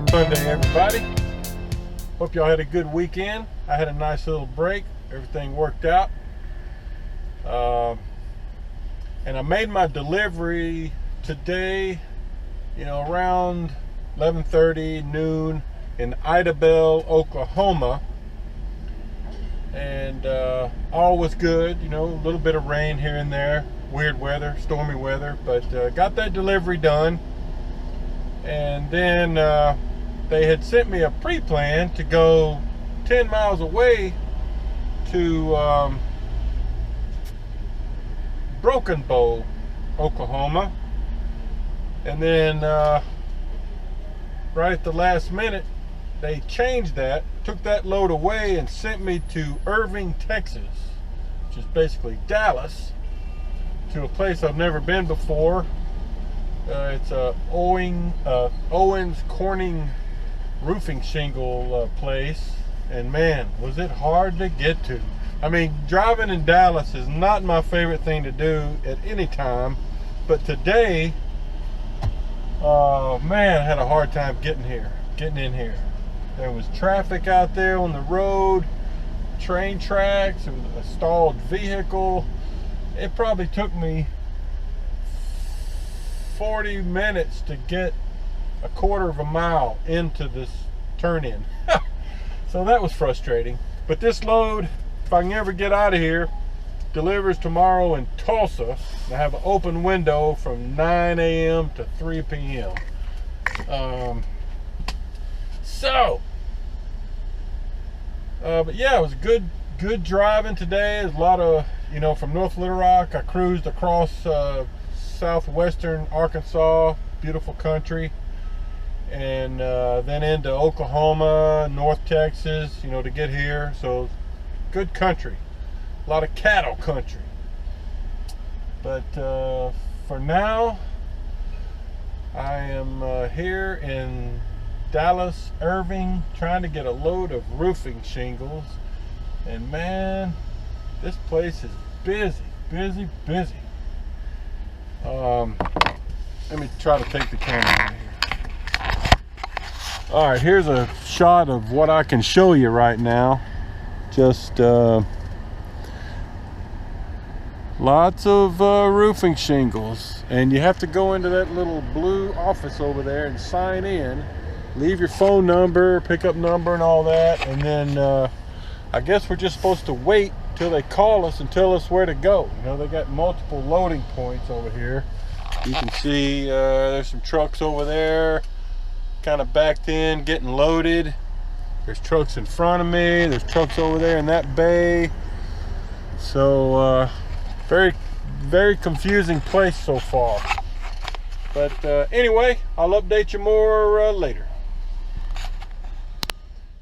Sunday, everybody. Hope y'all had a good weekend. I had a nice little break. Everything worked out. And I made my delivery today, around 11:30, noon in Idabel, Oklahoma. And all was good, a little bit of rain here and there, weird weather, stormy weather, but got that delivery done. And then they had sent me a pre-plan to go 10 miles away to Broken Bow, Oklahoma. And then right at the last minute, they changed that, took that load away and sent me to Irving, Texas, which is basically Dallas, to a place I've never been before. It's a Owens Corning roofing shingle place, and man, was it hard to get to. I mean, driving in Dallas is not my favorite thing to do at any time, but today, man, I had a hard time getting in here. There was traffic out there on the road, train tracks, it was a stalled vehicle. It probably took me 40 minutes to get a quarter of a mile into this turn-in. So that was frustrating. But this load, if I can ever get out of here, delivers tomorrow in Tulsa. I have an open window from 9 a.m. to 3 p.m. But yeah, it was good driving today. There's a lot of, from North Little Rock, I cruised across southwestern Arkansas, beautiful country, and then into Oklahoma, North Texas, to get here. So good country, a lot of cattle country. But for now, I am here in Dallas, Irving, trying to get a load of roofing shingles, and man, this place is busy. Let me try to take the camera out of here. All right, here's a shot of what I can show you right now. Just lots of roofing shingles, and you have to go into that little blue office over there and sign in, leave your phone number, pickup number and all that, and then I guess we're just supposed to wait till they call us and tell us where to go. They got multiple loading points over here. You can see there's some trucks over there kind of backed in, getting loaded. There's trucks in front of me, there's trucks over there in that bay. So very confusing place so far. But anyway, I'll update you more later.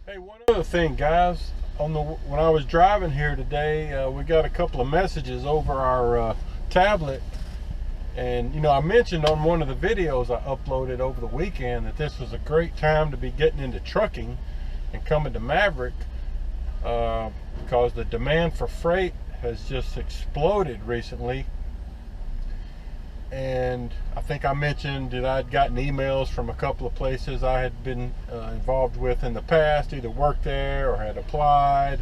Hey, one other thing, guys. When I was driving here today, we got a couple of messages over our tablet. And, I mentioned on one of the videos I uploaded over the weekend that this was a great time to be getting into trucking and coming to Maverick, because the demand for freight has just exploded recently. And I think I mentioned that I'd gotten emails from a couple of places I had been involved with in the past, either worked there or had applied,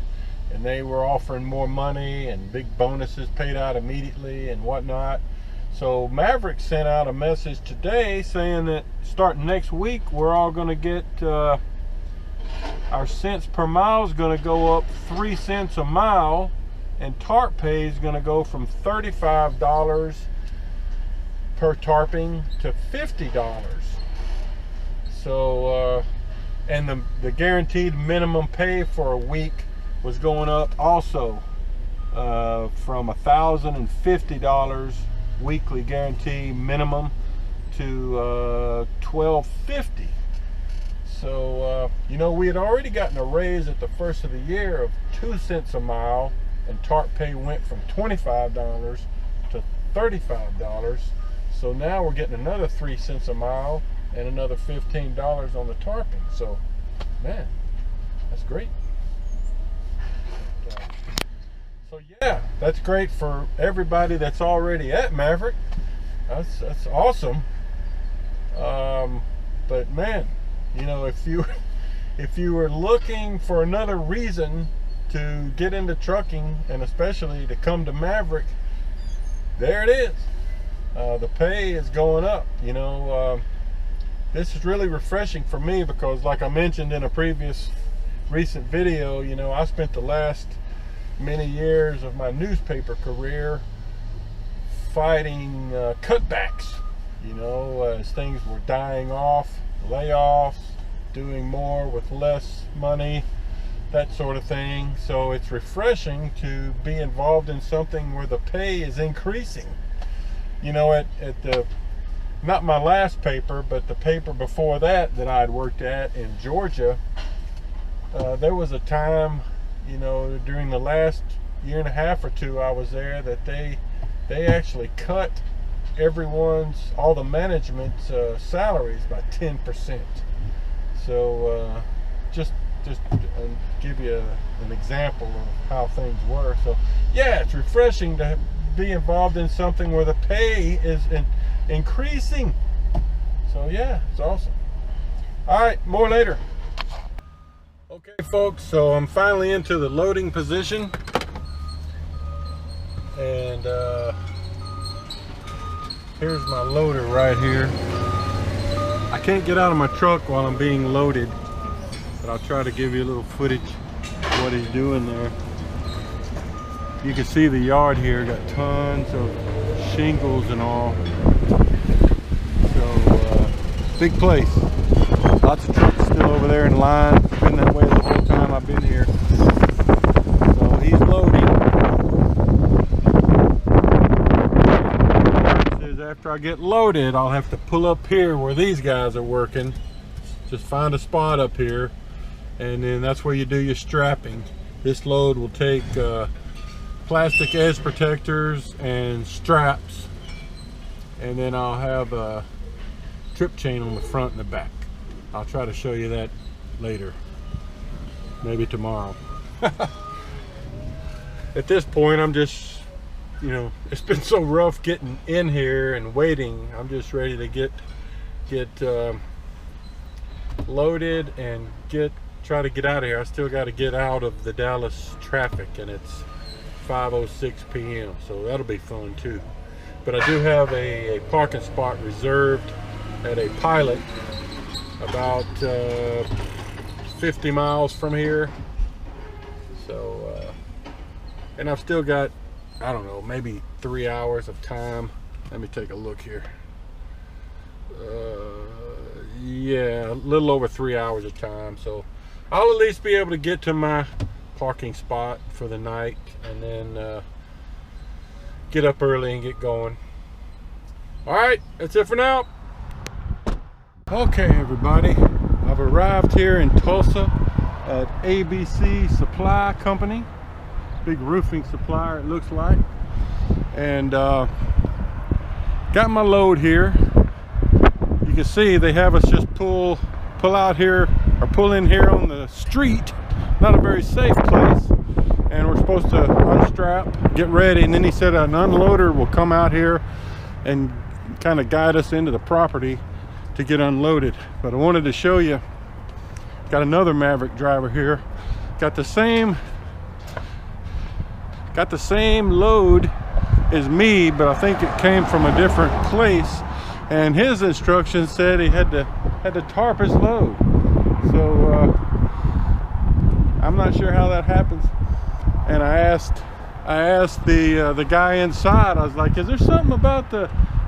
and they were offering more money and big bonuses paid out immediately and whatnot. So Maverick sent out a message today saying that starting next week, we're all going to get our cents per mile is going to go up 3 cents a mile, and tarp pay is going to go from $35 per tarping to $50. So and the guaranteed minimum pay for a week was going up also from $1,050 weekly guarantee minimum to $1,250. So we had already gotten a raise at the first of the year of 2 cents a mile, and tarp pay went from $25 to $35. So now we're getting another 3 cents a mile and another $15 on the tarping. So, man, that's great. So yeah, that's great for everybody that's already at Maverick. That's awesome. But man, You know, if you were looking for another reason to get into trucking, and especially to come to Maverick, there it is. The pay is going up. You know, this is really refreshing for me because, like I mentioned in a previous recent video, you know, I spent the last many years of my newspaper career fighting cutbacks, you know, as things were dying off, layoffs, doing more with less money, that sort of thing. So it's refreshing to be involved in something where the pay is increasing. You know, at the, not my last paper, but the paper before that I'd worked at in Georgia, there was a time, you know, during the last year and a half or two I was there, that they actually cut all the management's salaries by 10%. So just give you an example of how things were. So yeah, it's refreshing to be involved in something where the pay is increasing. So yeah, it's awesome. All right, more later. Okay folks, so I'm finally into the loading position, and here's my loader right here. I can't get out of my truck while I'm being loaded, but I'll try to give you a little footage of what he's doing there. You can see the yard here, got tons of shingles and all. So big place. Lots of trucks still over there in line. It's been that way the whole time I've been here. So he's loading. He says after I get loaded, I'll have to pull up here where these guys are working. Just find a spot up here, and then that's where you do your strapping. This load will take plastic edge protectors and straps, and then I'll have a trip chain on the front and the back. I'll try to show you that later, maybe tomorrow. At this point, I'm just, you know, it's been so rough getting in here and waiting. I'm just ready to get loaded and try to get out of here. I still got to get out of the Dallas traffic, and it's 5:06 p.m. so that'll be fun too. But I do have a parking spot reserved at a Pilot about 50 miles from here. So and I've still got, I don't know, maybe 3 hours of time. Let me take a look here. Yeah, a little over 3 hours of time, so I'll at least be able to get to my parking spot for the night, and then get up early and get going. All right, that's it for now. Okay everybody, I've arrived here in Tulsa at ABC Supply Company, big roofing supplier it looks like, and got my load here. You can see they have us just pull out here, or pull in here on the street, not a very safe place, and we're supposed to unstrap, get ready, and then he said an unloader will come out here and kind of guide us into the property to get unloaded. But I wanted to show you, got another Maverick driver here, got the same load as me, but I think it came from a different place, and his instructions said he had to tarp his load. So I'm not sure how that happens, and I asked the guy inside, I was like, is there something about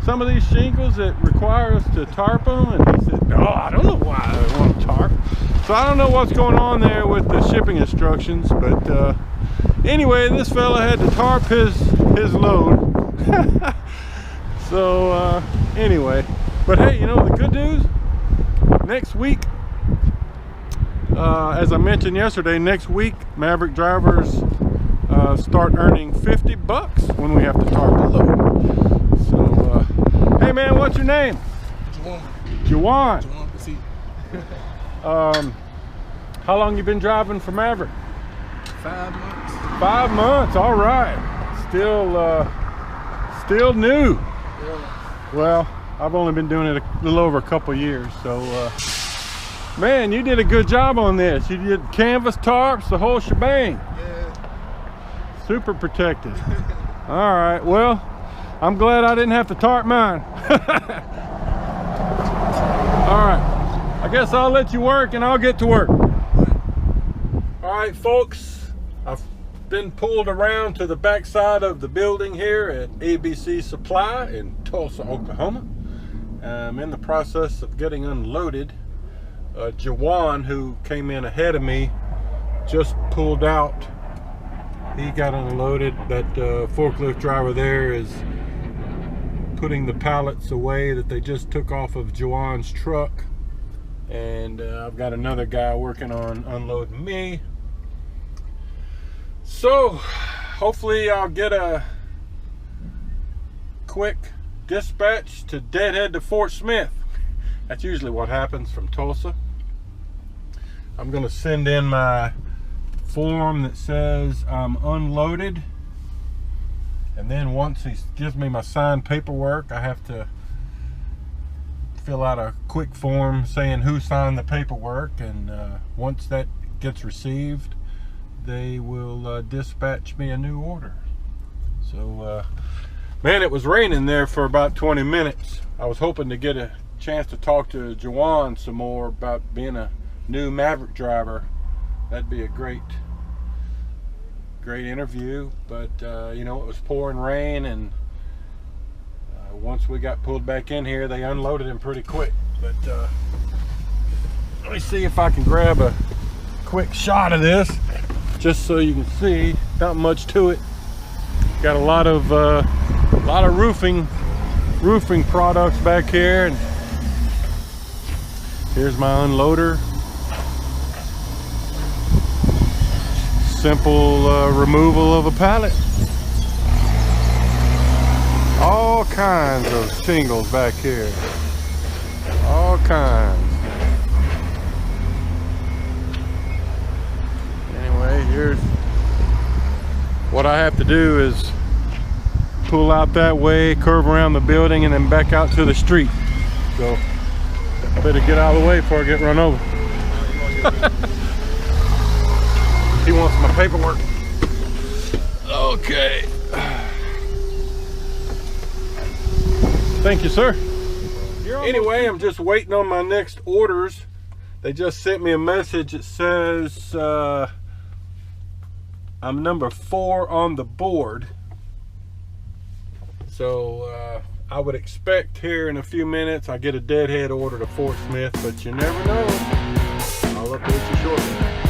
some of these shingles that require us to tarp them? And he said, no, I don't know why they want to tarp. So I don't know what's going on there with the shipping instructions, but anyway, this fella had to tarp his load. So anyway, but hey, you know the good news, next week, as I mentioned yesterday, next week Maverick drivers start earning $50 when we have to tarp the load. So hey man, what's your name? Juwan. How long you been driving for Maverick? 5 months. 5 months, all right. Still new. Yeah. Well, I've only been doing it a little over a couple years, so Man, you did a good job on this. You did canvas, tarps, the whole shebang. Yeah. Super protected. All right, well, I'm glad I didn't have to tarp mine. All right, I guess I'll let you work and I'll get to work. All right, folks, I've been pulled around to the backside of the building here at ABC Supply in Tulsa, Oklahoma. I'm in the process of getting unloaded. Jawan, who came in ahead of me, just pulled out. He got unloaded. That forklift driver there is putting the pallets away that they just took off of Jawan's truck. And I've got another guy working on unloading me. So hopefully I'll get a quick dispatch to Deadhead to Fort Smith. That's usually what happens from Tulsa. I'm going to send in my form that says I'm unloaded, and then once he gives me my signed paperwork, I have to fill out a quick form saying who signed the paperwork, and once that gets received, they will dispatch me a new order. So man, it was raining there for about 20 minutes. I was hoping to get a chance to talk to Jawan some more about being a new Maverick driver. That'd be a great interview, but you know, it was pouring rain, and once we got pulled back in here, they unloaded him pretty quick. But let me see if I can grab a quick shot of this just so you can see. Not much to it. Got a lot of roofing products back here, and here's my unloader. Simple removal of a pallet. All kinds of shingles back here. All kinds. Anyway, here's what I have to do is pull out that way, curve around the building, and then back out to the street. So I better get out of the way before I get run over. He wants my paperwork. Okay. Thank you, sir. Anyway, I'm just waiting on my next orders. They just sent me a message that says I'm number 4 on the board. So I would expect here in a few minutes I get a deadhead order to Fort Smith, but you never know. I'll update you shortly.